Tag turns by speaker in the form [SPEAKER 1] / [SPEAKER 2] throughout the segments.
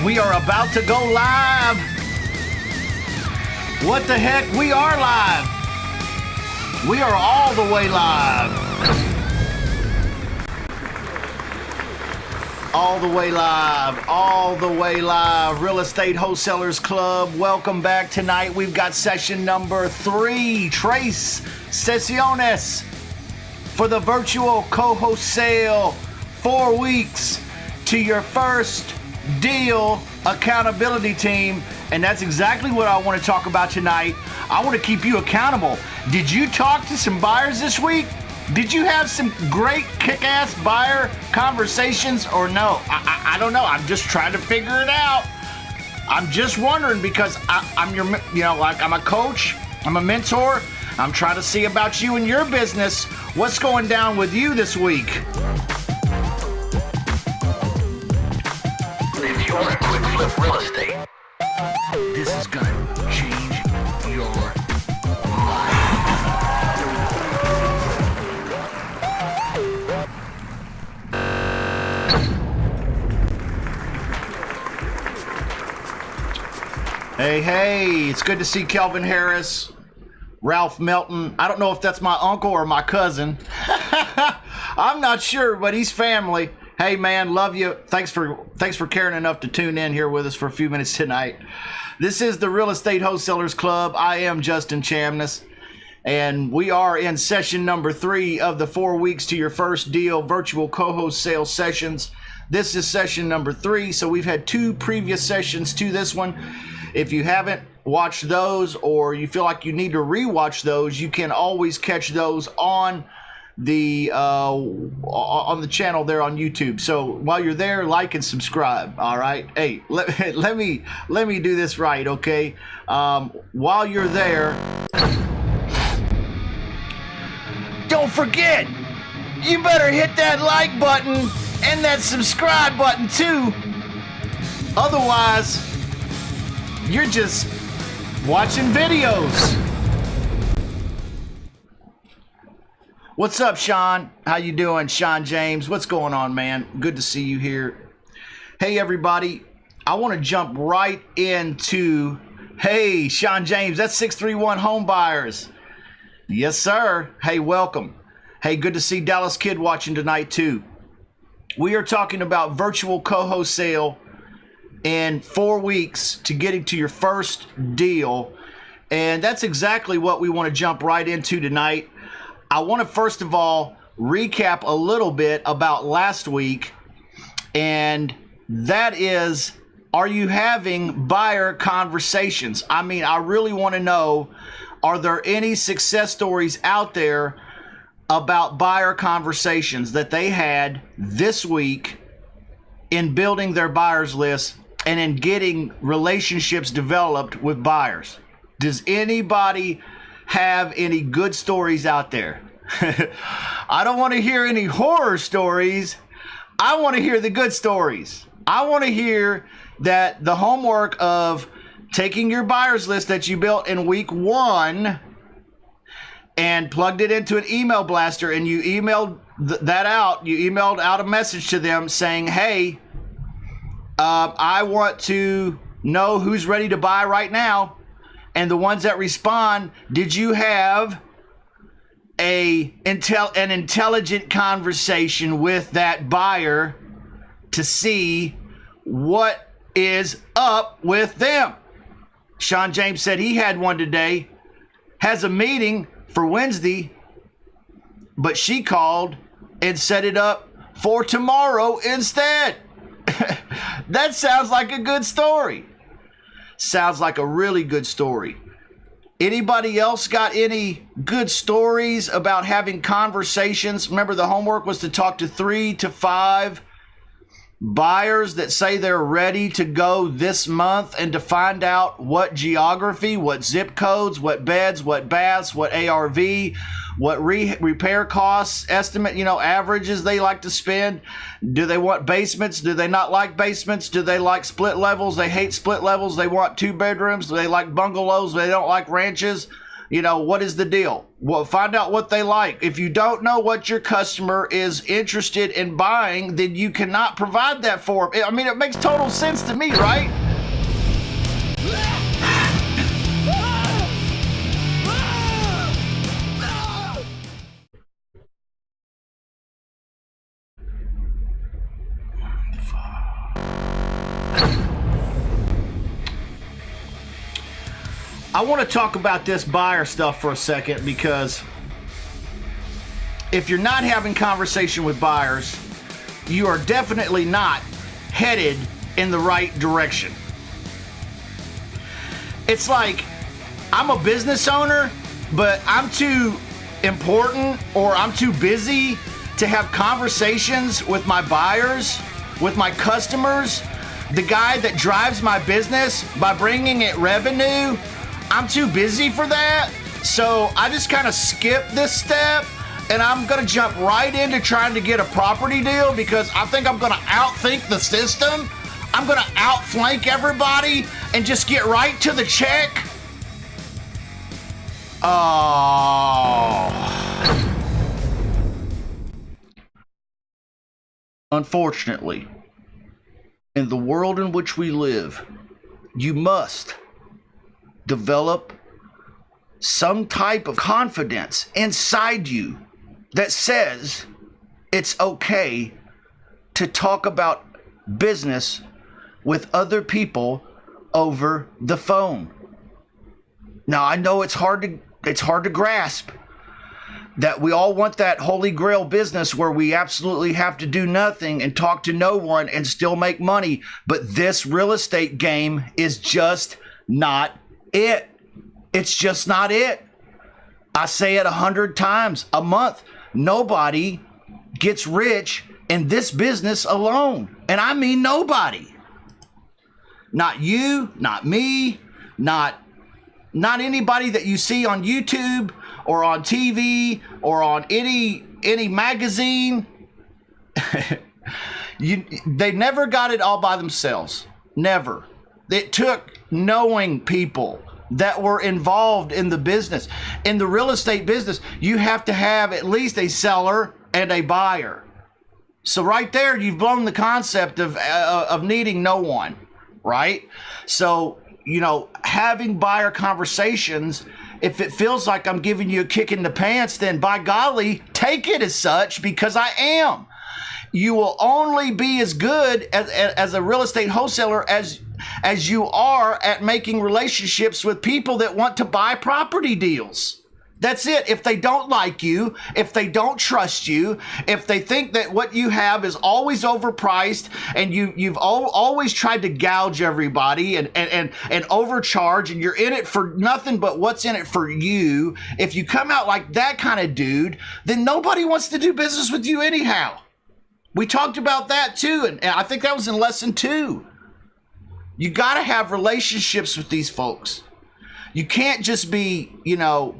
[SPEAKER 1] We are about to go live. What the heck? We are live. We are all the way live. All the way live. All the way live. Real Estate Wholesalers Club. Welcome back tonight. We've got session number 3. Tres sesiones for the virtual co-wholesale. 4 weeks to your first deal accountability team, and that's exactly what I want to talk about tonight. I want to keep you accountable. Did you talk to some buyers this week? Did you have some great kick-ass buyer conversations or no? I don't know. I'm just trying to figure it out. I'm just wondering because I'm your, I'm a coach, I'm a mentor. I'm trying to see about you and your business. What's going down with you this week?
[SPEAKER 2] Quick flip real estate. This is gonna change your life.
[SPEAKER 1] Hey, it's good to see Kelvin Harris, Ralph Melton. I don't know if that's my uncle or my cousin. I'm not sure, but he's family. Hey man, love you. Thanks for caring enough to tune in here with us for a few minutes tonight. This is the Real Estate Wholesalers Club. I am Justin Chamness, and we are in session number 3 of the 4 weeks to your first deal virtual co-wholesale sessions. This is session number 3, so we've had 2 previous sessions to this one. If you haven't watched those or you feel like you need to rewatch those, you can always catch those on the channel there on YouTube. So while you're there, like and subscribe. All right. Hey, let me do this right, okay? While you're there, don't forget, you better hit that like button and that subscribe button too. Otherwise, you're just watching videos. What's up, Sean? How you doing, Sean James? What's going on, man? Good to see you here. Hey, everybody. I want to jump right into, hey, Sean James, that's 631 Home Buyers. Yes, sir. Hey, welcome. Hey, good to see Dallas Kid watching tonight, too. We are talking about virtual co-wholesale in 4 weeks to getting to your first deal. And that's exactly what we want to jump right into tonight. I want to first of all recap a little bit about last week, and that is, are you having buyer conversations? I mean, I really want to know, are there any success stories out there about buyer conversations that they had this week in building their buyers list and in getting relationships developed with buyers? Does anybody have any good stories out there? I don't want to hear any horror stories. I want to hear the good stories. I want to hear that the homework of taking your buyers list that you built in week 1 and plugged it into an email blaster, and you emailed that out. You emailed out a message to them saying, hey, I want to know who's ready to buy right now. And the ones that respond, did you have an intelligent conversation with that buyer to see what is up with them? Sean James said he had one today, has a meeting for Wednesday, but she called and set it up for tomorrow instead. That sounds like a good story. Sounds like a really good story. Anybody else got any good stories about having conversations? Remember, the homework was to talk to 3 to 5 buyers that say they're ready to go this month, and to find out what geography, what zip codes, what beds, what baths, what ARV, what repair costs, estimate, averages they like to spend. Do they want basements? Do they not like basements? Do they like split levels? They hate split levels. They want 2 bedrooms. Do they like bungalows? They don't like ranches. You know, what is the deal? Well, find out what they like. If you don't know what your customer is interested in buying, then you cannot provide that for them. I mean, it makes total sense to me, right? I want to talk about this buyer stuff for a second, because if you're not having conversation with buyers, you are definitely not headed in the right direction. It's like, I'm a business owner, but I'm too important or I'm too busy to have conversations with my buyers, with my customers, the guy that drives my business by bringing it revenue. I'm too busy for that. So I just kind of skip this step, and I'm gonna jump right into trying to get a property deal, because I think I'm gonna outthink the system. I'm gonna outflank everybody and just get right to the check. Oh. Unfortunately, in the world in which we live, you must develop some type of confidence inside you that says it's okay to talk about business with other people over the phone. Now, I know it's hard to grasp that we all want that holy grail business where we absolutely have to do nothing and talk to no one and still make money, but this real estate game is just not it. It's just not it. I say it 100 times a month. Nobody gets rich in this business alone. And I mean nobody. Not you, not me, not anybody that you see on YouTube or on TV or on any magazine. They never got it all by themselves. Never. It took knowing people that were involved in the business. In the real estate business, you have to have at least a seller and a buyer. So right there, you've blown the concept of needing no one, right? So, you know, having buyer conversations, if it feels like I'm giving you a kick in the pants, then by golly, take it as such, because I am. You will only be as good as a real estate wholesaler as you are at making relationships with people that want to buy property deals. That's it. If they don't like you, if they don't trust you, if they think that what you have is always overpriced and you've always tried to gouge everybody and overcharge, and you're in it for nothing but what's in it for you, if you come out like that kind of dude, then nobody wants to do business with you anyhow. We talked about that too, and I think that was in lesson 2. You got to have relationships with these folks. You can't just be, you know,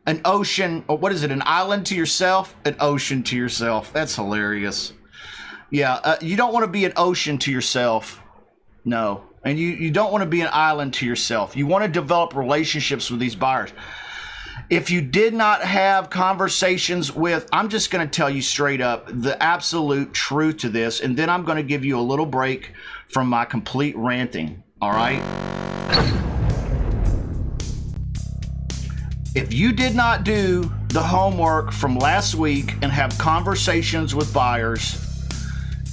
[SPEAKER 1] an ocean, or what is it, an island to yourself? An ocean to yourself. That's hilarious. Yeah, you don't want to be an ocean to yourself. No. And you don't want to be an island to yourself. You want to develop relationships with these buyers. If you did not have conversations with, I'm just going to tell you straight up the absolute truth to this, and then I'm going to give you a little break from my complete ranting, all right? If you did not do the homework from last week and have conversations with buyers,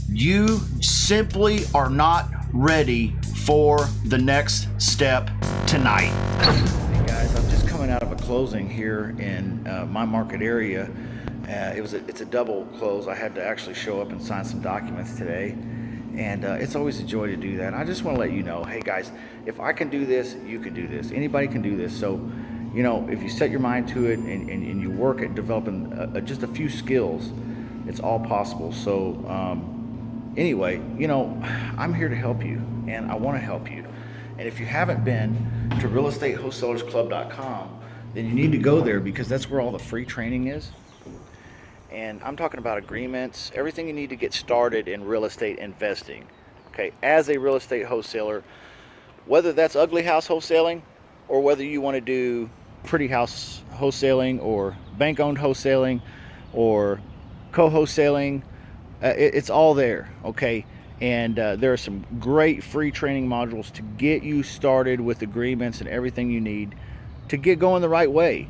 [SPEAKER 1] you simply are not ready for the next step tonight. Hey guys, I'm just coming out of a closing here in my market area. It's a double close. I had to actually show up and sign some documents today. And it's always a joy to do that. I just want to let you know, hey guys, if I can do this, you can do this. Anybody can do this. So, you know, if you set your mind to it and you work at developing just a few skills, it's all possible. So anyway, you know, I'm here to help you, and I want to help you. And if you haven't been to realestatewholesalersclub.com, then you need to go there, because that's where all the free training is. And I'm talking about agreements, everything you need to get started in real estate investing. Okay, as a real estate wholesaler, whether that's ugly house wholesaling or whether you want to do pretty house wholesaling or bank-owned wholesaling or co-wholesaling, it's all there, okay? And there are some great free training modules to get you started with agreements and everything you need to get going the right way.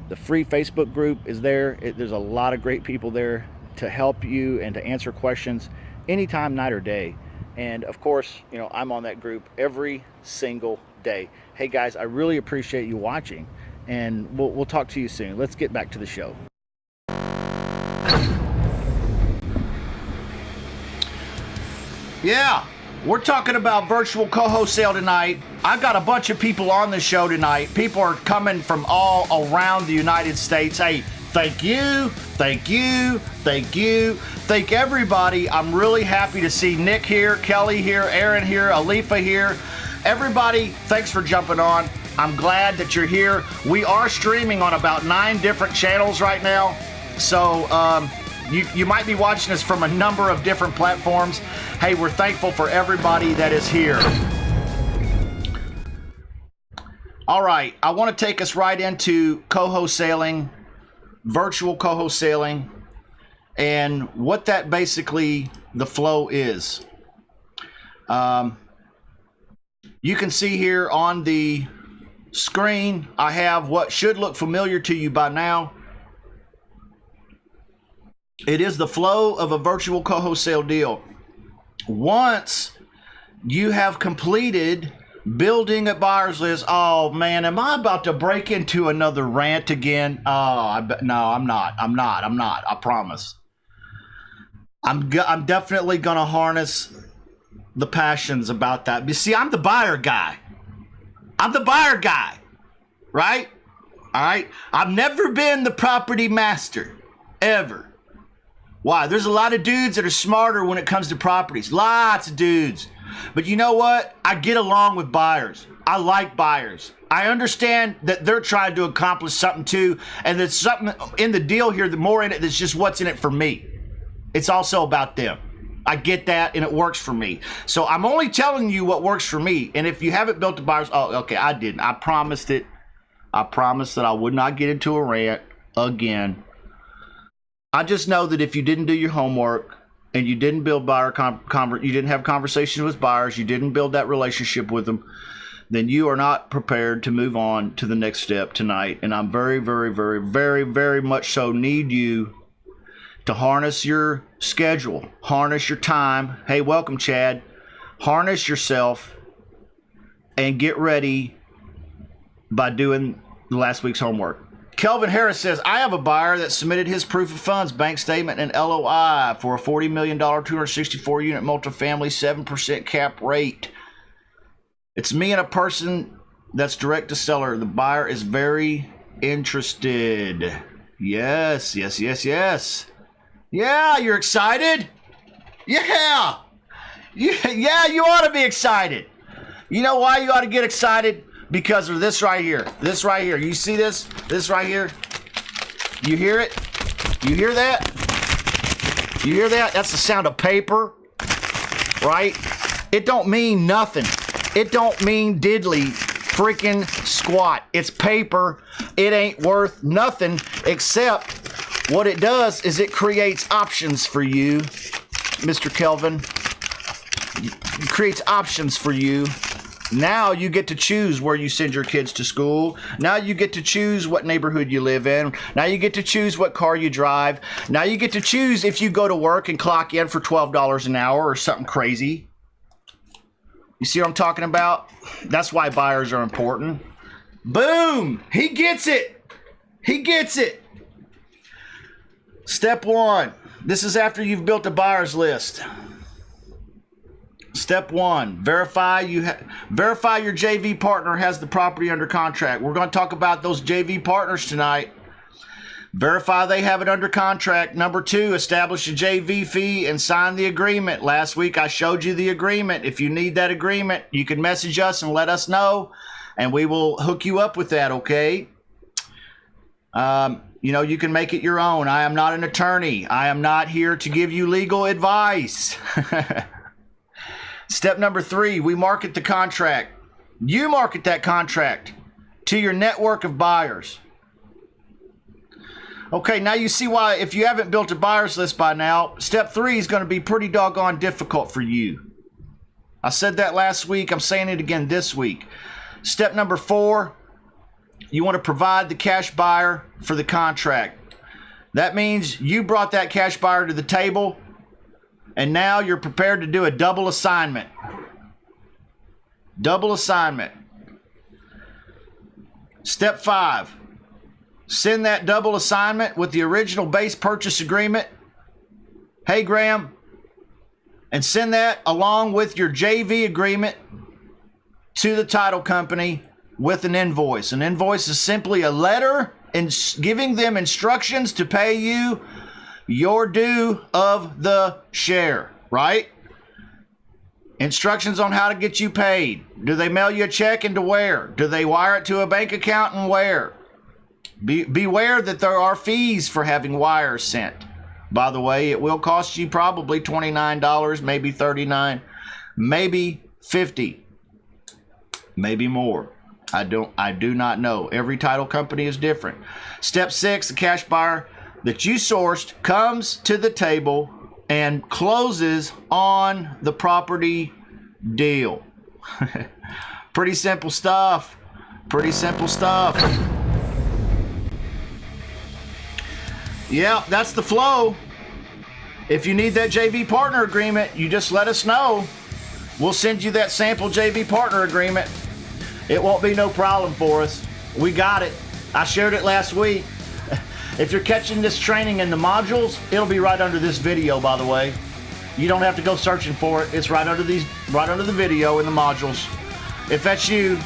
[SPEAKER 1] The free Facebook group is there. There's a lot of great people there to help you and to answer questions anytime, night or day. And of course, you know, I'm on that group every single day. Hey guys, I really appreciate you watching, and we'll talk to you soon. Let's get back to the show. Yeah, we're talking about virtual co-wholesale tonight. I've got a bunch of people on the show tonight. People are coming from all around the United States. Hey, thank you, thank you, thank you, thank everybody. I'm really happy to see Nick here, Kelly here, Aaron here, Alifa here. Everybody, thanks for jumping on. I'm glad that you're here. We are streaming on about 9 different channels right now. So you might be watching us from a number of different platforms. Hey, we're thankful for everybody that is here. All right, I want to take us right into co-wholesaling, virtual co-wholesaling, and what that basically, the flow is. You can see here on the screen, I have what should look familiar to you by now. It is the flow of a virtual co-wholesale deal. Once you have completed building a buyer's list, oh man, am I about to break into another rant again? Oh, no, I'm not. I promise. I'm definitely gonna harness the passions about that. You see, I'm the buyer guy. Right? All right. I've never been the property master, ever. Why? There's a lot of dudes that are smarter when it comes to properties. Lots of dudes. But you know what? I get along with buyers. I like buyers. I understand that they're trying to accomplish something too, and there's something in the deal here, the more in it, that's just what's in it for me. It's also about them. I get that, and it works for me. So I'm only telling you what works for me. And if you haven't built a buyer's, oh, okay, I didn't. I promised it. I promised that I would not get into a rant again. I just know that if you didn't do your homework and you didn't build you didn't have conversations with buyers, you didn't build that relationship with them, then you are not prepared to move on to the next step tonight. And I'm very, very, very, very, very much so need you to harness your schedule, harness your time. Hey, welcome, Chad. Harness yourself and get ready by doing last week's homework. Kelvin Harris says, I have a buyer that submitted his proof of funds, bank statement, and LOI for a $40 million, 264-unit multifamily, 7% cap rate. It's me and a person that's direct to seller. The buyer is very interested. Yes, yes, yes, yes. Yeah, you're excited? Yeah. Yeah, you ought to be excited. You know why you ought to get excited? Because of this right here. This right here. You see this? This right here? You hear it? You hear that? You hear that? That's the sound of paper, right? It don't mean nothing. It don't mean diddly freaking squat. It's paper. It ain't worth nothing, except what it does is it creates options for you, Mr. Kelvin. It creates options for you. Now you get to choose where you send your kids to school. Now you get to choose what neighborhood you live in. Now you get to choose what car you drive. Now you get to choose if you go to work and clock in for $12 an hour or something crazy. You see what I'm talking about? That's why buyers are important. Boom! He gets it. He gets it. Step 1. This is after you've built a buyer's list. Step 1, verify your JV partner has the property under contract. We're going to talk about those JV partners tonight. Verify they have it under contract. Number 2, establish a JV fee and sign the agreement. Last week I showed you the agreement. If you need that agreement, you can message us and let us know, and we will hook you up with that, okay? You know, you can make it your own. I am not an attorney. I am not here to give you legal advice. Step number 3, we market the contract. You market that contract to your network of buyers. Okay, now you see why, if you haven't built a buyers list by now, step 3 is going to be pretty doggone difficult for you. I said that last week. I'm saying it again this week. Step number 4, you want to provide the cash buyer for the contract. That means you brought that cash buyer to the table, and now you're prepared to do a double assignment. Double assignment. Step 5, send that double assignment with the original base purchase agreement. Hey, Graham. And send that along with your JV agreement to the title company with an invoice. An invoice is simply a letter giving them instructions to pay you your due of the share, right? Instructions on how to get you paid. Do they mail you a check and to where? Do they wire it to a bank account and where? Beware that there are fees for having wires sent. By the way, it will cost you probably $29, maybe $39, maybe $50, maybe more. I do not know. Every title company is different. Step 6, the cash buyer that you sourced comes to the table and closes on the property deal. Pretty simple stuff. Pretty simple stuff. Yeah, that's the flow. If you need that JV partner agreement, you just let us know. We'll send you that sample JV partner agreement. It won't be no problem for us. We got it. I shared it last week. If you're catching this training in the modules, it'll be right under this video, by the way. You don't have to go searching for it. It's right under the video in the modules. If that's you,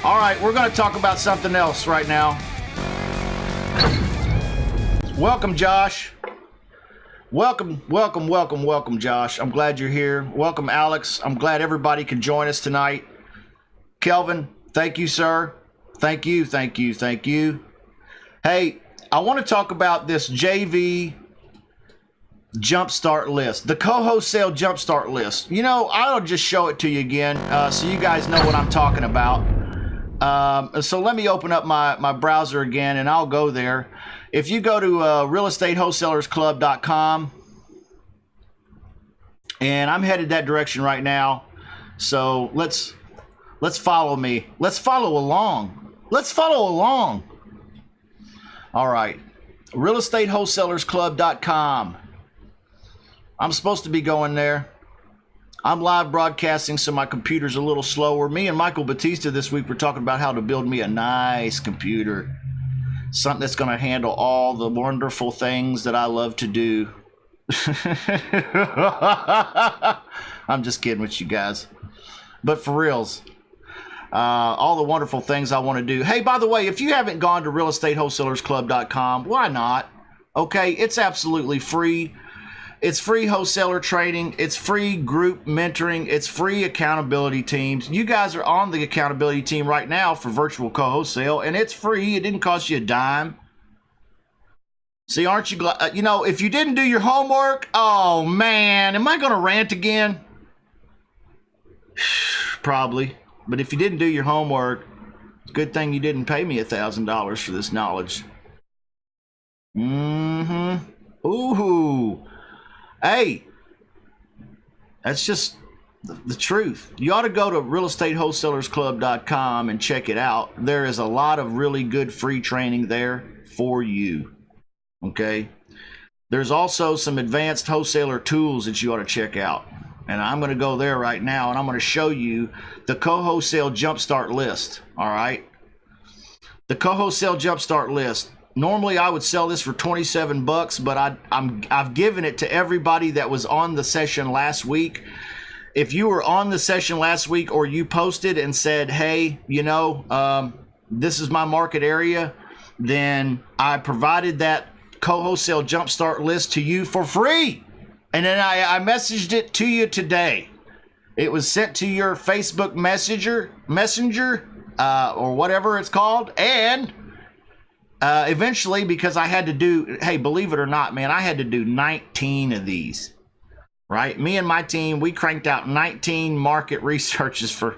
[SPEAKER 1] all right, we're going to talk about something else right now. Welcome, Josh. Welcome, Josh. I'm glad you're here. Welcome, Alex. I'm glad everybody can join us tonight. Kelvin, thank you, sir. Thank you. Hey, I want to talk about this JV jumpstart list, the co-wholesale jumpstart list. You know, I'll just show it to you again so you guys know what I'm talking about. So let me open up my browser again, and I'll go there. If you go to realestatewholesalersclub.com, and I'm headed that direction right now, so let's follow me. Let's follow along. All right, realestatewholesalersclub.com. I'm supposed to be going there. I'm live broadcasting, so my computer's a little slower. Me and Michael Batista this week were talking about how to build me a nice computer. Something that's going to handle all the wonderful things that I love to do. I'm just kidding with you guys. But for reals, all the wonderful things I want to do. Hey, by the way, if you haven't gone to realestatewholesalersclub.com, why not? Okay, it's absolutely free. It's free wholesaler training. It's free group mentoring. It's free accountability teams. You guys are on the accountability team right now for virtual co-wholesale, and it's free. It didn't cost you a dime. See, aren't you glad? You know, if you didn't do your homework, oh man, am I going to rant again? Probably. But if you didn't do your homework, it's a good thing you didn't pay me $1,000 for this knowledge. Ooh. Hey, that's just the truth. You ought to go to realestatewholesalersclub.com and check it out. There is a lot of really good free training there for you. Okay. There's also some advanced wholesaler tools that you ought to check out. And I'm going to go there right now, and I'm going to show you the co-wholesale jumpstart list. All right. The co-wholesale jumpstart list. Normally, I would sell this for $27, but I've given it to everybody that was on the session last week. If you were on the session last week, or you posted and said, hey, you know, this is my market area, then I provided that co-wholesale jumpstart list to you for free. And then I messaged it to you today. It was sent to your Facebook Messenger, or whatever it's called. And eventually, because I had to do, hey, believe it or not, man, I had to do 19 of these, right? Me and my team, we cranked out 19 market researches for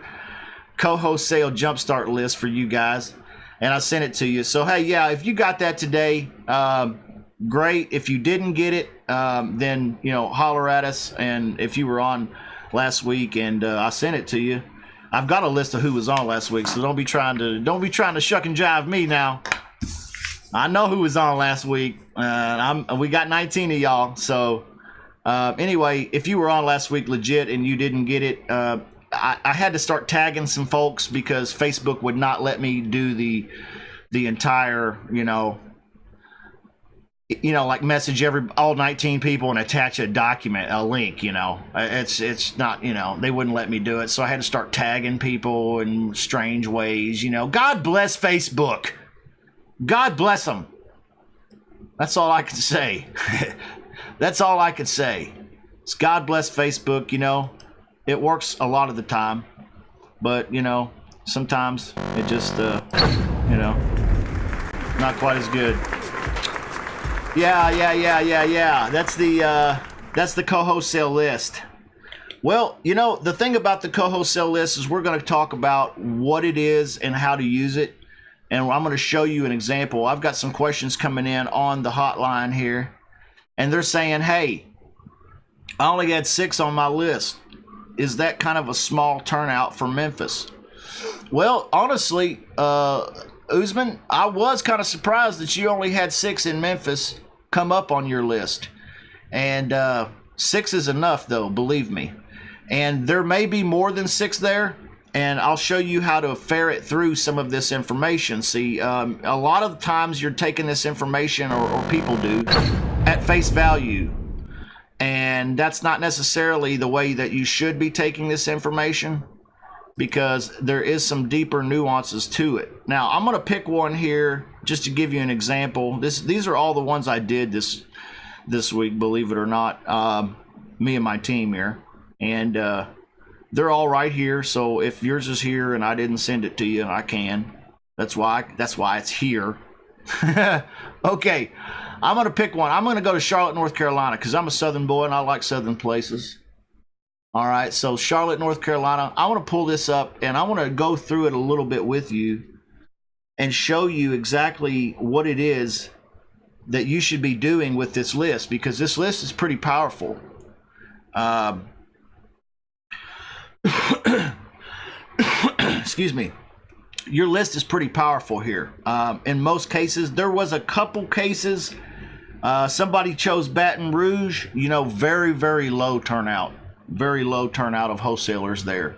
[SPEAKER 1] Wholesale jumpstart list for you guys, and I sent it to you. So hey, yeah, if you got that today, great. If you didn't get it, then holler at us. And if you were on last week and I sent it to you, I've got a list of who was on last week. So don't be trying to shuck and jive me now. I know who was on last week. We got 19 of y'all. So anyway, if you were on last week legit and you didn't get it, I had to start tagging some folks because Facebook would not let me do the entire, like message all 19 people and attach a document, a link. It's not, they wouldn't let me do it, so I had to start tagging people in strange ways. God bless Facebook. God bless them. That's all I can say. That's all I can say. It's God bless Facebook. It works a lot of the time, but sometimes it just not quite as good. Yeah. That's the co-wholesale list. Well, the thing about the co-wholesale list is we're going to talk about what it is and how to use it, and I'm going to show you an example. I've got some questions coming in on the hotline here, and they're saying, hey, I only had 6 on my list. Is that kind of a small turnout for Memphis? Well, honestly, Usman, I was kind of surprised that you only had 6 in Memphis come up on your list. And 6 is enough, though, believe me. And there may be more than 6 there, and I'll show you how to ferret through some of this information. See, a lot of times you're taking this information, or people do, at face value. And that's not necessarily the way that you should be taking this information, because there is some deeper nuances to it. Now, I'm going to pick one here just to give you an example. These are all the ones I did this week, believe it or not, me and my team here. And they're all right here, so if yours is here and I didn't send it to you, I can. That's why it's here. Okay. I'm going to pick one. I'm going to go to Charlotte, North Carolina, because I'm a Southern boy and I like Southern places. All right, so Charlotte, North Carolina. I want to pull this up and I want to go through it a little bit with you and show you exactly what it is that you should be doing with this list, because this list is pretty powerful. Excuse me. Your list is pretty powerful here. In most cases, there was a couple cases. Somebody chose Baton Rouge. Very, very low turnout. Very low turnout of wholesalers there.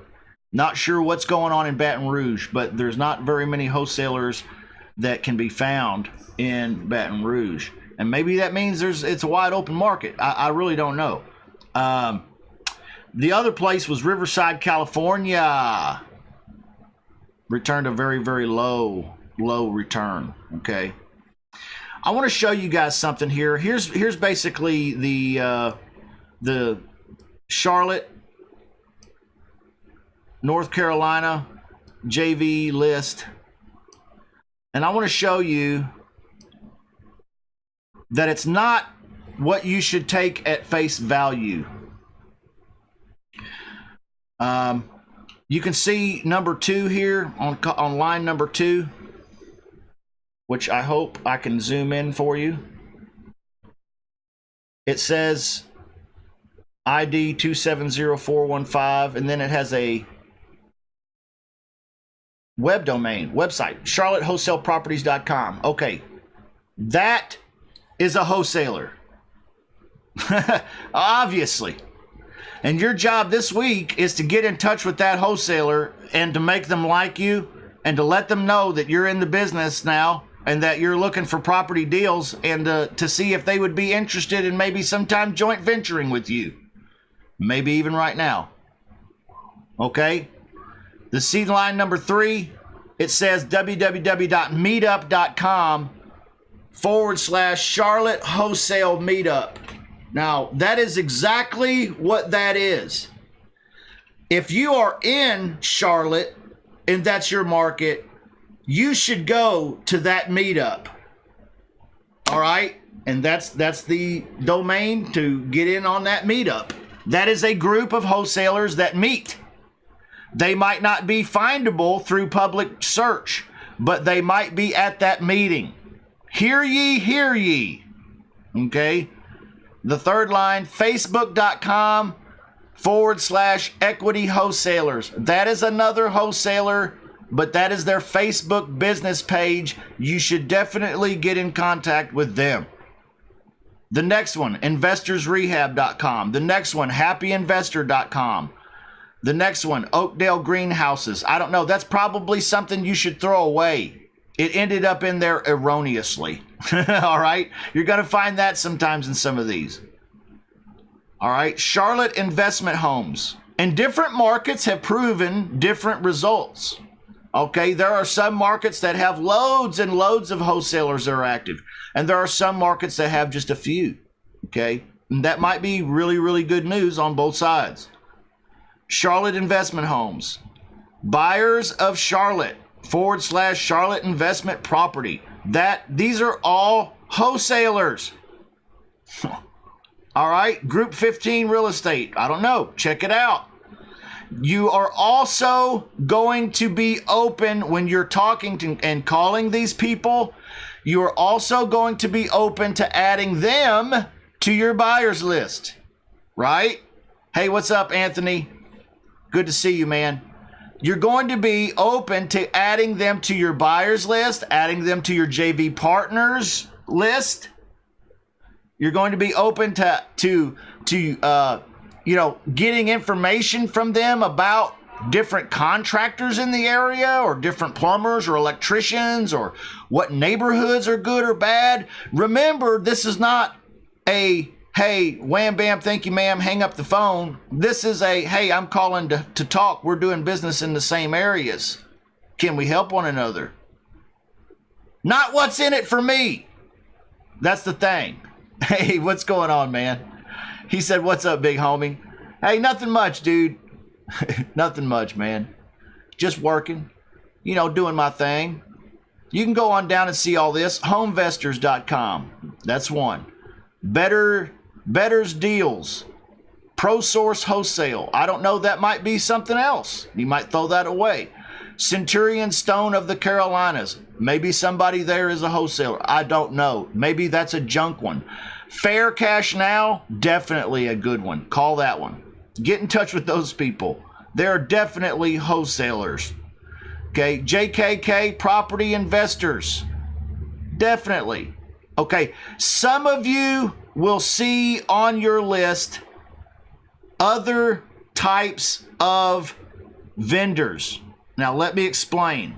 [SPEAKER 1] Not sure what's going on in Baton Rouge, but there's not very many wholesalers that can be found in Baton Rouge. And maybe that means it's a wide open market. I really don't know. The other place was Riverside, California. Returned a very, very low return. Okay. I want to show you guys something here. Here's basically the Charlotte, North Carolina JV list. And I want to show you that it's not what you should take at face value. You can see number 2 here on line number 2, which I hope I can zoom in for you. It says ID 270415, and then it has a website, charlottewholesaleproperties.com. Okay, that is a wholesaler. Obviously. And your job this week is to get in touch with that wholesaler and to make them like you and to let them know that you're in the business now and that you're looking for property deals, and to see if they would be interested in maybe sometime joint venturing with you. Maybe even right now. Okay? The seed line number 3, it says www.meetup.com/Charlotte Wholesale Meetup. Now, that is exactly what that is. If you are in Charlotte and that's your market, you should go to that meetup. All right? And that's the domain to get in on that meetup. That is a group of wholesalers that meet. They might not be findable through public search, but they might be at that meeting. Hear ye, hear ye. Okay. The third line, facebook.com/equity wholesalers. That is another wholesaler, but that is their Facebook business page. You should definitely get in contact with them. The next one, investorsrehab.com. The next one, happyinvestor.com. The next one, Oakdale Greenhouses. I don't know. That's probably something you should throw away. It ended up in there erroneously. All right. You're going to find that sometimes in some of these. All right. Charlotte Investment Homes. And different markets have proven different results. Okay. There are some markets that have loads and loads of wholesalers that are active. And there are some markets that have just a few. Okay. And that might be really, really good news on both sides. Charlotte Investment Homes. Buyers of Charlotte /Charlotte Investment Property. These are all wholesalers. All right. Group 15 Real Estate. I don't know. Check it out. You are also going to be open when you're talking to and calling these people. You are also going to be open to adding them to your buyers list. Right? Hey, what's up, Anthony? Good to see you, man. You're going to be open to adding them to your buyers list, adding them to your JV partners list. You're going to be open to getting information from them about different contractors in the area, or different plumbers or electricians, or what neighborhoods are good or bad. Remember, this is not a hey, wham, bam, thank you, ma'am, hang up the phone. This is a, hey, I'm calling to talk. We're doing business in the same areas. Can we help one another? Not what's in it for me. That's the thing. Hey, what's going on, man? He said, what's up, big homie? Hey, nothing much, dude. Nothing much, man. Just working, doing my thing. You can go on down and see all this. Homevestors.com. That's one. Better's Deals, ProSource Wholesale. I don't know, that might be something else. You might throw that away. Centurion Stone of the Carolinas. Maybe somebody there is a wholesaler. I don't know. Maybe that's a junk one. Fair Cash Now, definitely a good one. Call that one. Get in touch with those people. They're definitely wholesalers. Okay, JKK Property Investors. Definitely. Okay, some of you will see on your list other types of vendors. Now, let me explain.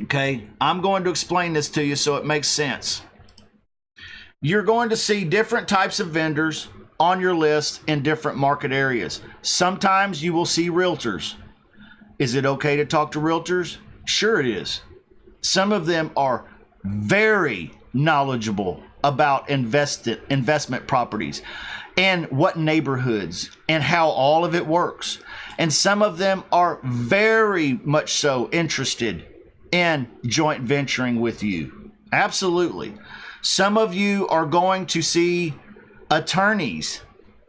[SPEAKER 1] Okay, I'm going to explain this to you so it makes sense. You're going to see different types of vendors on your list in different market areas. Sometimes you will see realtors. Is it okay to talk to realtors? Sure it is. Some of them are very knowledgeable about investment properties and what neighborhoods and how all of it works. And some of them are very much so interested in joint venturing with you. Absolutely. Some of you are going to see attorneys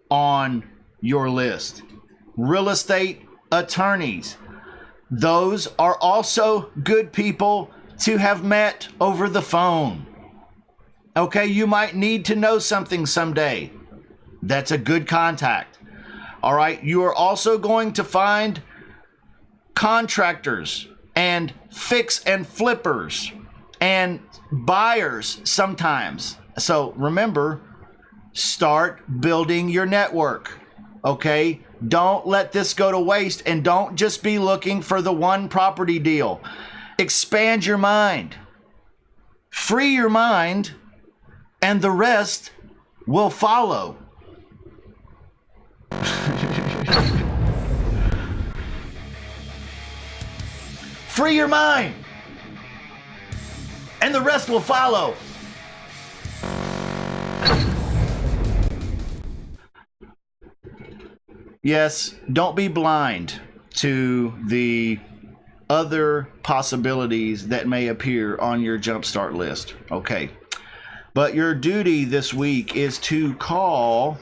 [SPEAKER 1] on your list. Real estate attorneys. Those are also good people to have met over the phone. Okay, you might need to know something someday. That's a good contact. All right, you are also going to find contractors and fix and flippers and buyers sometimes. So remember, start building your network. Okay, don't let this go to waste, and don't just be looking for the one property deal. Expand your mind. Free your mind, and the rest will follow. Free your mind, and the rest will follow. Yes, don't be blind to the other possibilities that may appear on your jumpstart list. Okay. But your duty this week is to call,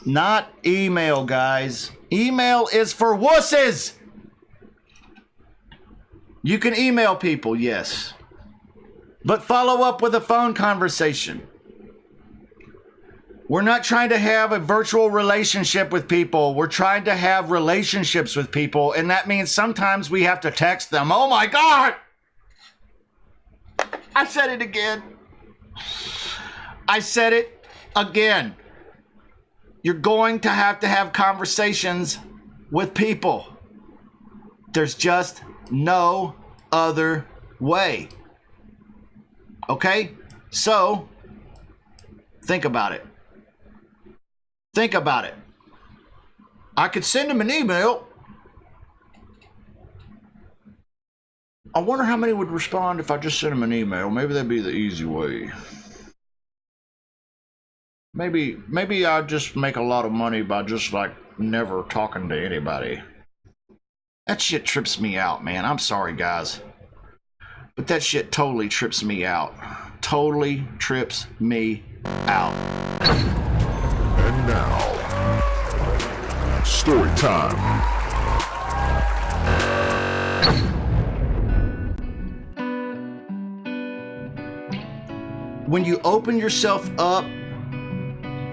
[SPEAKER 1] not email, guys. Email is for wusses. You can email people, yes. But follow up with a phone conversation. We're not trying to have a virtual relationship with people. We're trying to have relationships with people. And that means sometimes we have to text them. Oh my God! I said it again. I said it again. You're going to have conversations with people. There's just no other way. Okay? So, think about it. Think about it. I could send them an email. I wonder how many would respond if I just sent them an email. Maybe that'd be the easy way. Maybe I'd just make a lot of money by just like never talking to anybody. That shit trips me out, man. I'm sorry, guys. But that shit totally trips me out. Totally trips me out.
[SPEAKER 3] And now, story time.
[SPEAKER 1] When you open yourself up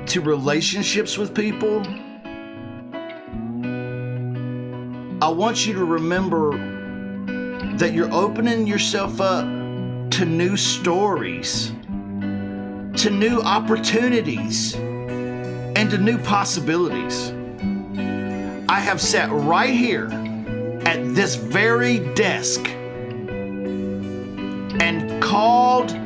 [SPEAKER 1] to relationships with people, I want you to remember that you're opening yourself up to new stories, to new opportunities, and to new possibilities. I have sat right here at this very desk and called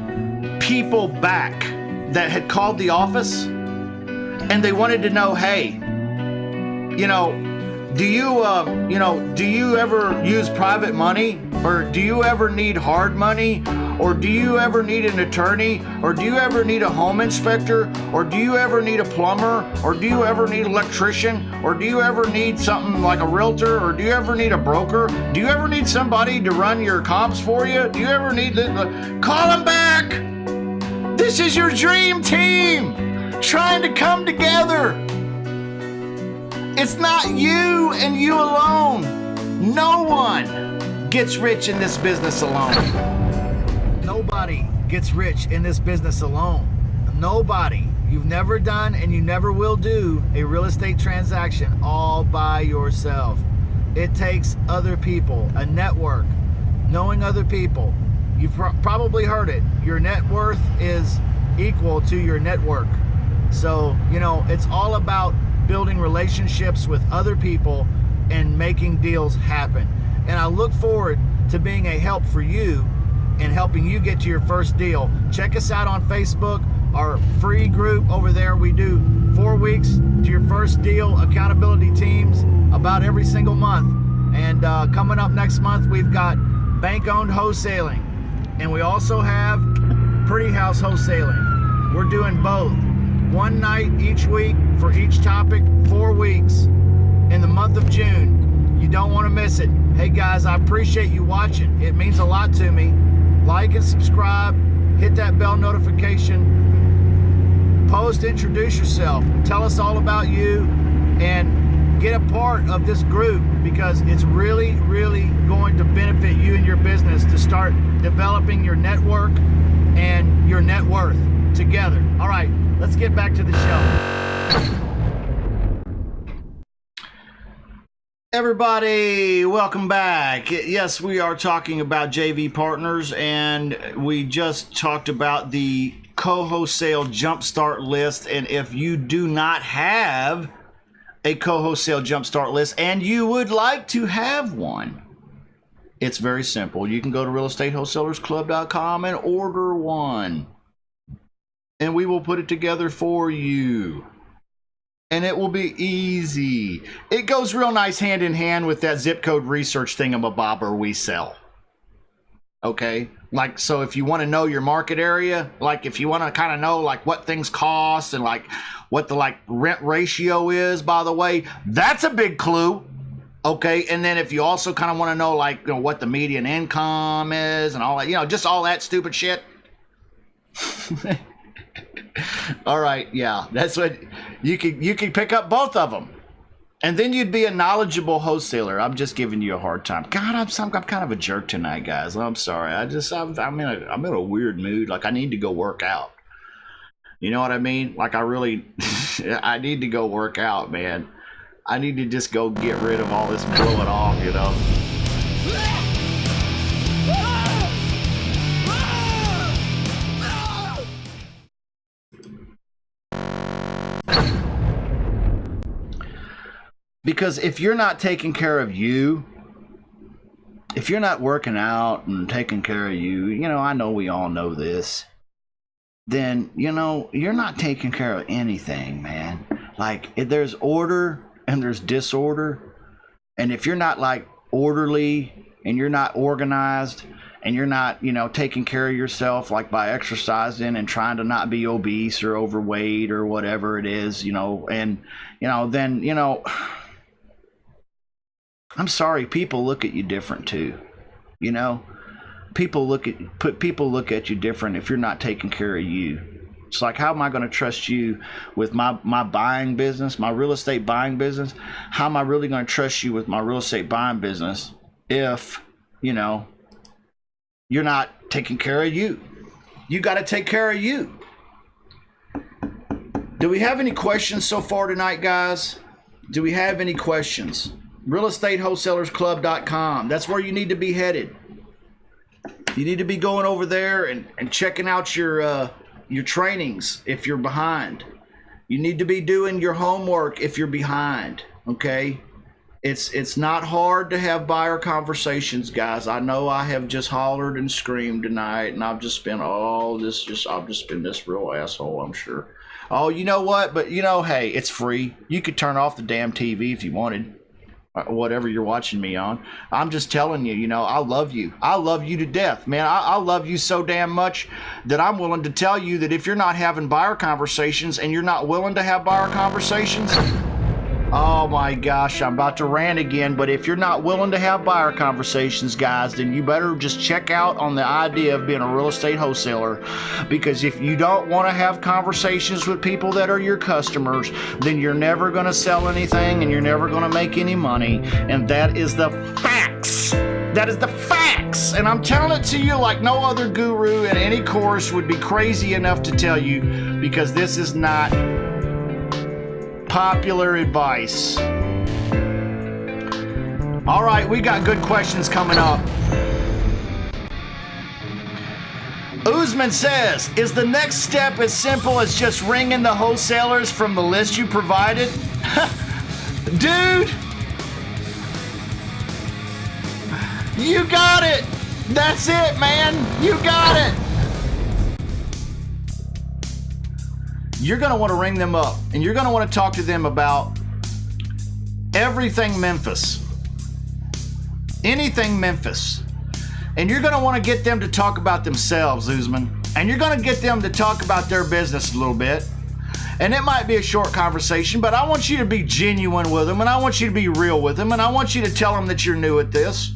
[SPEAKER 1] people back that had called the office, and they wanted to know, hey, do you ever use private money? Or do you ever need hard money? Or do you ever need an attorney? Or do you ever need a home inspector? Or do you ever need a plumber? Or do you ever need an electrician? Or do you ever need something like a realtor? Or do you ever need a broker? Do you ever need somebody to run your comps for you? Do you ever need call them back? This is your dream team trying to come together. It's not you and you alone. No one gets rich in this business alone. Nobody gets rich in this business alone. Nobody. You've never done and you never will do a real estate transaction all by yourself. It takes other people, a network, knowing other people. You've probably heard it. Your net worth is equal to your network. So, it's all about building relationships with other people and making deals happen. And I look forward to being a help for you and helping you get to your first deal. Check us out on Facebook, our free group over there. We do 4 weeks to your first deal accountability teams about every single month. And coming up next month, we've got bank-owned wholesaling. And we also have pretty house wholesaling. We're doing both. One night each week for each topic, 4 weeks in the month of June. You don't want to miss it. Hey guys, I appreciate you watching. It means a lot to me. Like and subscribe. Hit that bell notification. Post, introduce yourself. Tell us all about you and get a part of this group because it's really, really going to benefit you and your business to start developing your network and your net worth together. All right, let's get back to the show. Everybody, welcome back. Yes, we are talking about JV partners, and we just talked about the co-wholesale jumpstart list. And if you do not have a co-wholesale jumpstart list and you would like to have one, it's very simple. You can go to realestatewholesalersclub.com and order one, and we will put it together for you. And it will be easy. It goes real nice hand in hand with that zip code research thingamabobber we sell. Okay? Like, so if you want to know your market area, like if you want to kind of know like what things cost and like what the like rent ratio is, by the way, that's a big clue. Okay? And then if you also kind of want to know like, what the median income is and all that, just all that stupid shit. All right, yeah, that's what you can pick up both of them. And then you'd be a knowledgeable wholesaler. I'm just giving you a hard time. God, I'm kind of a jerk tonight, guys. I'm sorry. I'm in a weird mood. Like I need to go work out. You know what I mean? Like I really, I need to go work out, man. I need to just go get rid of all this blowing off, you know? Because if you're not taking care of you, if you're not working out and taking care of you, you know, I know we all know this, then, you know, you're not taking care of anything, man. Like, if there's order and there's disorder, and if you're not, like, orderly and you're not organized and you're not, you know, taking care of yourself, like, by exercising and trying to not be obese or overweight or whatever it is, you know, and, you know, then, you know, I'm sorry, people look at you different too. You know, people look at you different if you're not taking care of you. It's like, how am I going to trust you with my buying business, my real estate buying business? How am I really going to trust you with my real estate buying business if, you know, you're not taking care of you? You got to take care of you. Do we have any questions so far tonight, guys? Do we have any questions? RealestateWholesalerClub.com. That's where you need to be headed. You need to be going over there and checking out your trainings if you're behind. You need to be doing your homework if you're behind. Okay? It's not hard to have buyer conversations, guys. I know I have just hollered and screamed tonight, and I've just been I've just been this real asshole, I'm sure. Oh, you know what? But you know, hey, it's free. You could turn off the damn TV if you wanted. Whatever you're watching me on. I'm just telling you, you know, I love you. I love you to death, man. I love you so damn much that I'm willing to tell you that if you're not having buyer conversations and you're not willing to have buyer conversations, oh my gosh, I'm about to rant again, but if you're not willing to have buyer conversations, guys, then you better just check out on the idea of being a real estate wholesaler, because if you don't want to have conversations with people that are your customers, then you're never going to sell anything and you're never going to make any money, and that is the facts. That is the facts, and I'm telling it to you like no other guru in any course would be crazy enough to tell you, because this is not popular advice. All right, we got good questions coming up. Uzman says, is the next step as simple as just ringing the wholesalers from the list you provided? Dude, you got it. That's it, man. You got it. You're going to want to ring them up, and you're going to want to talk to them about everything Memphis. Anything Memphis. And you're going to want to get them to talk about themselves, Uzman. And you're going to get them to talk about their business a little bit. And it might be a short conversation, but I want you to be genuine with them, and I want you to be real with them, and I want you to tell them that you're new at this.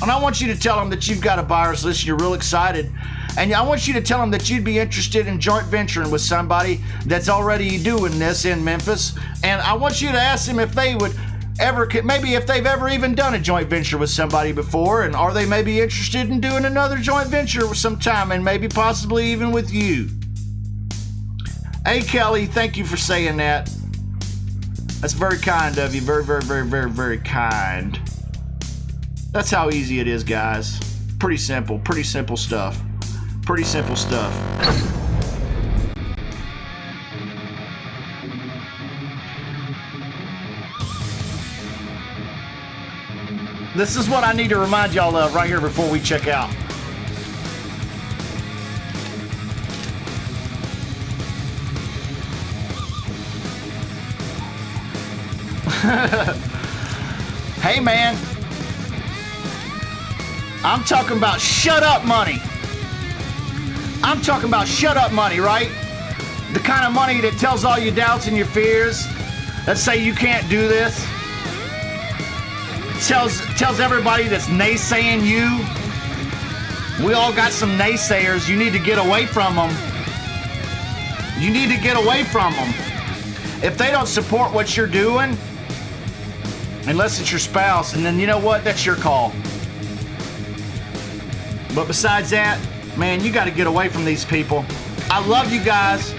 [SPEAKER 1] And I want you to tell them that you've got a buyer's list and you're real excited. And I want you to tell them that you'd be interested in joint venturing with somebody that's already doing this in Memphis. And I want you to ask them if they would ever, maybe if they've ever even done a joint venture with somebody before, and are they maybe interested in doing another joint venture sometime, and maybe possibly even with you. Hey, Kelly, thank you for saying that. That's very kind of you. Very, very, very, very, very kind. That's how easy it is, guys. Pretty simple stuff. Pretty simple stuff. This is what I need to remind y'all of right here before we check out. Hey, man. I'm talking about shut up money. I'm talking about shut up money, right? The kind of money that tells all your doubts and your fears, that say you can't do this. Tells everybody that's naysaying you. We all got some naysayers. You need to get away from them. You need to get away from them. If they don't support what you're doing, unless it's your spouse, and then you know what? That's your call. But besides that, man, you got to get away from these people. I love you guys.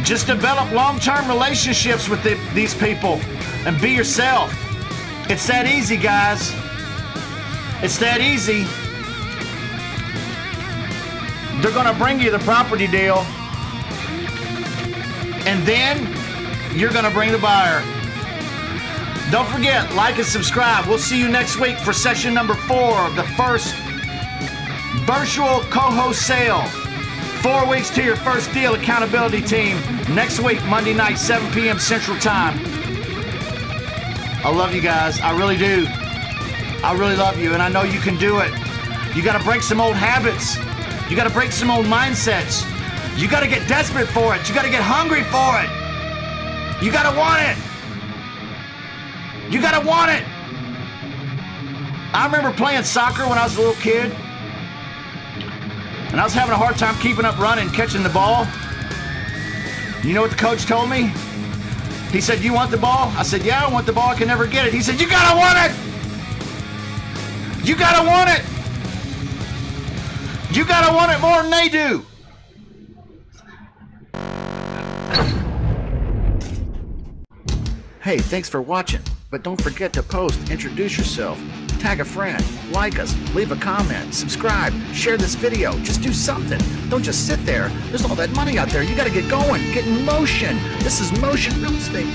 [SPEAKER 1] Just develop long-term relationships with these people and be yourself. It's that easy, guys. It's that easy. They're going to bring you the property deal, and then you're going to bring the buyer. Don't forget, like and subscribe. We'll see you next week for session number 4 of the first virtual co-wholesale. 4 weeks to your first deal accountability team. Next week, Monday night, 7 p.m. Central Time. I love you guys. I really do. I really love you, and I know you can do it. You got to break some old habits. You got to break some old mindsets. You got to get desperate for it. You got to get hungry for it. You got to want it. You got to want it. I remember playing soccer when I was a little kid, and I was having a hard time keeping up running, catching the ball. You know what the coach told me? He said, "You want the ball?" I said, "Yeah, I want the ball. I can never get it." He said, "You got to want it. You got to want it. You got to want it more than they do." Hey, thanks for watching. But don't forget to post, introduce yourself, tag a friend, like us, leave a comment, subscribe, share this video. Just do something. Don't just sit there. There's all that money out there. You got to get going. Get in motion. This is motion real estate.